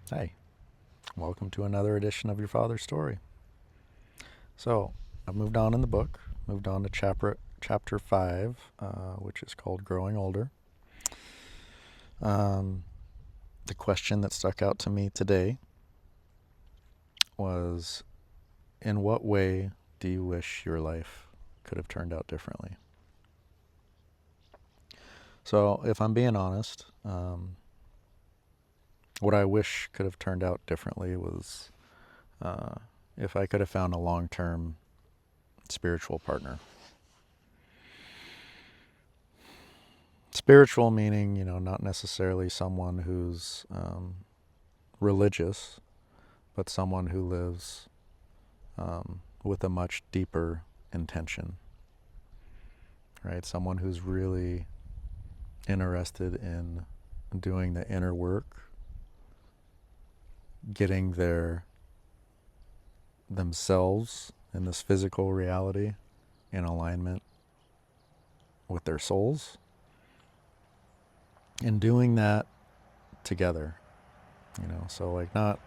Hey, welcome to another edition of Your Father's Story. So, I've moved on in the book, moved on to chapter 5, which is called Growing Older. Um, the question that stuck out to me today was, in what way do you wish your life could have turned out differently? So, if I'm being honest, what I wish could have turned out differently was uh, if I could have found a long-term spiritual partner. Spiritual meaning, not necessarily someone who's religious, but someone who lives with a much deeper intention, right? Someone who's really interested in doing the inner work, getting themselves in this physical reality in alignment with their souls, and doing that together. So like not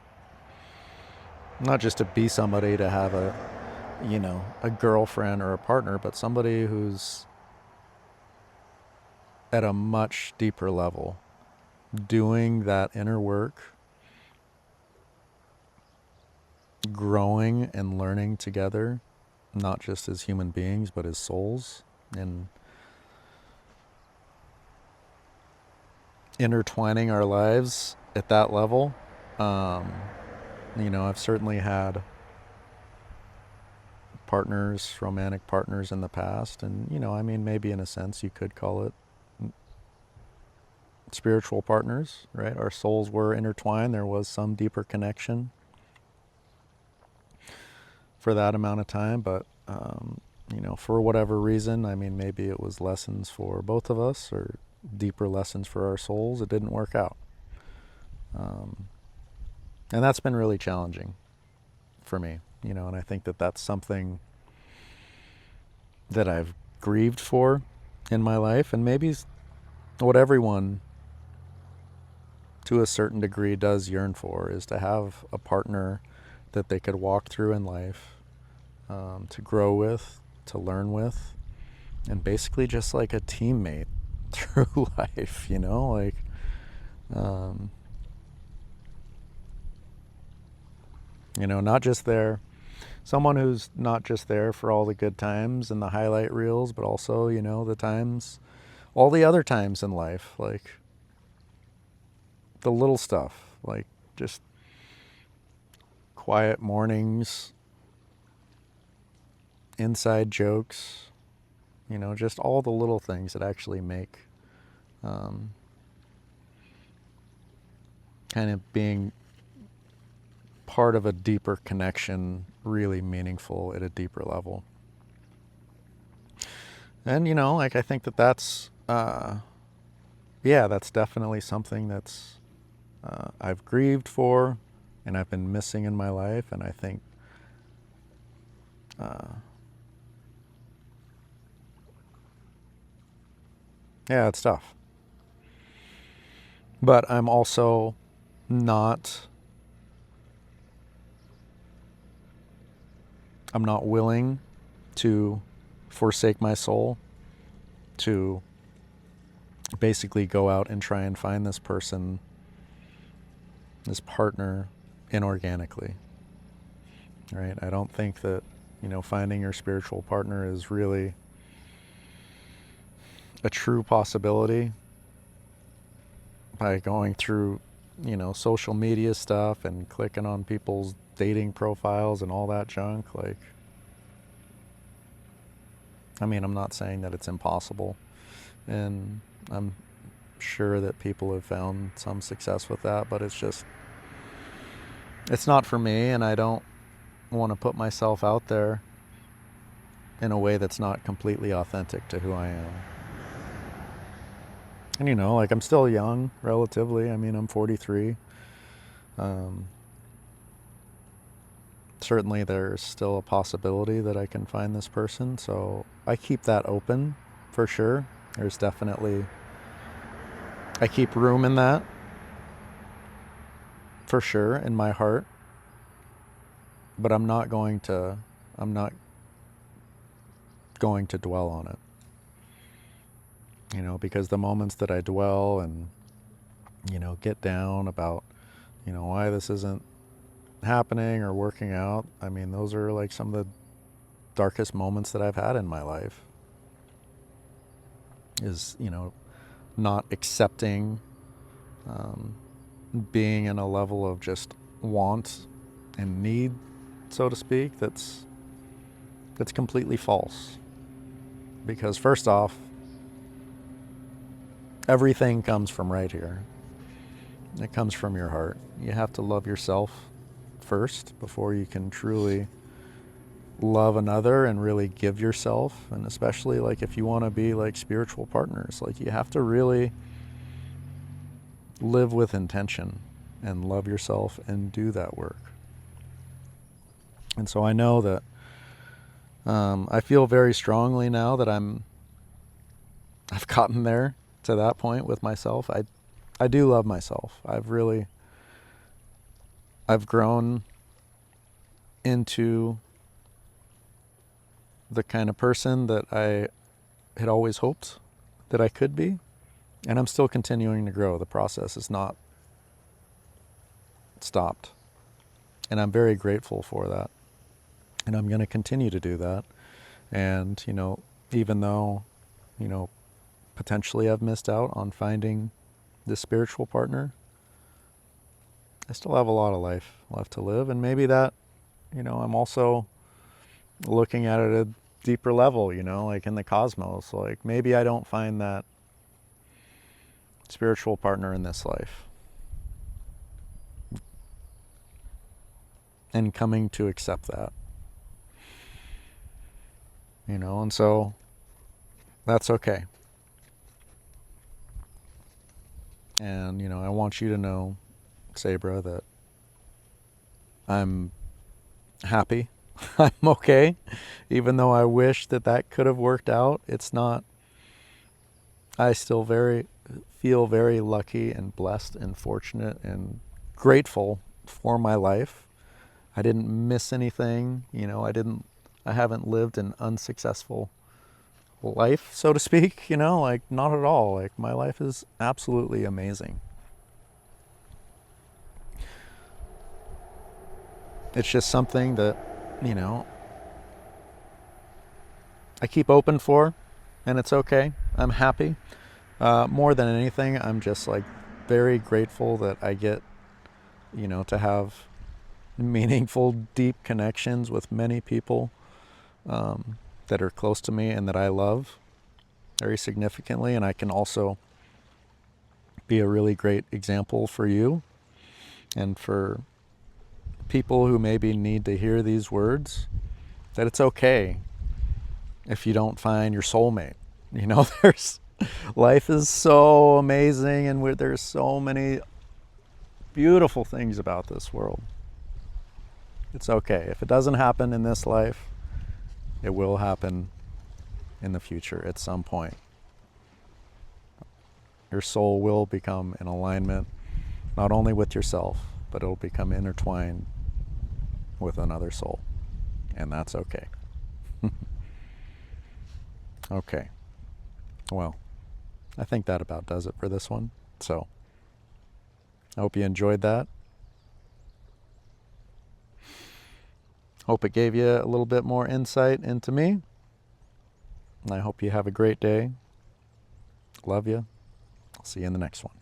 just to be somebody to have a girlfriend or a partner, but somebody who's at a much deeper level, doing that inner work, growing and learning together, not just as human beings, but as souls, and intertwining our lives at that level. Um, I've certainly had partners, romantic partners in the past, and, maybe in a sense you could call it spiritual partners, right? Our souls were intertwined. There was some deeper connection for that amount of time, but for whatever reason, maybe it was lessons for both of us or deeper lessons for our souls. It didn't work out, and that's been really challenging for me. And I think that that's something that I've grieved for in my life, and maybe what everyone to a certain degree does yearn for is to have a partner that they could walk through in life, to grow with, to learn with, and basically just like a teammate through life, um, not just there, someone who's not just there for all the good times and the highlight reels, but also, the times, all the other times in life, like the little stuff, like just quiet mornings, inside jokes, just all the little things that actually make um, kind of being part of a deeper connection really meaningful at a deeper level. And, like I think that that's definitely something that's I've grieved for and I've been missing in my life. And I think uh, yeah, it's tough. But I'm also not I'm not willing to forsake my soul to basically go out and try and find this person, this partner, inorganically. Right? I don't think that, finding your spiritual partner is really a true possibility by going through, social media stuff and clicking on people's dating profiles and all that junk. Like, I'm not saying that it's impossible. And I'm sure that people have found some success with that, but it's not for me, and I don't want to put myself out there in a way that's not completely authentic to who I am. And like I'm still young, relatively. I'm 43. Um, Certainly, there's still a possibility that I can find this person, so I keep that open for sure. There's definitely, I keep room in that for sure in my heart, but I'm not going to dwell on it. Because the moments that I dwell and, get down about, why this isn't happening or working out, I mean, those are like some of the darkest moments that I've had in my life. Is, not accepting, being in a level of just want and need, so to speak, that's completely false. Because first off, everything comes from right here. It comes from your heart. You have to love yourself first before you can truly love another and really give yourself. And especially like if you want to be like spiritual partners, like you have to really live with intention and love yourself and do that work. And so I know that I feel very strongly now that I've gotten there to that point with myself. I do love myself. I've grown into the kind of person that I had always hoped that I could be. And I'm still continuing to grow. The process is not stopped. And I'm very grateful for that. And I'm going to continue to do that. And, even though, potentially I've missed out on finding this spiritual partner, I still have a lot of life left to live. And maybe that, I'm also looking at it at a deeper level, like in the cosmos. Like maybe I don't find that spiritual partner in this life. And coming to accept that. And so that's okay. And, I want you to know, Sabra, that I'm happy. I'm okay. Even though I wish that could have worked out, it's not. I still feel very lucky and blessed and fortunate and grateful for my life. I didn't miss anything. I haven't lived an unsuccessful life, so to speak, like not at all. Like my life is absolutely amazing. It's just something that, I keep open for, and it's okay. I'm happy. More than anything, I'm just like very grateful that I get, to have meaningful, deep connections with many people that are close to me and that I love very significantly. And I can also be a really great example for you and for people who maybe need to hear these words, that it's okay if you don't find your soulmate. Life is so amazing, and there's so many beautiful things about this world. It's okay. If it doesn't happen in this life, it will happen in the future at some point. Your soul will become in alignment, not only with yourself, but it'll become intertwined with another soul. And that's okay. Okay. Well, I think that about does it for this one. So, I hope you enjoyed that. Hope it gave you a little bit more insight into me. And I hope you have a great day. Love you. I'll see you in the next one.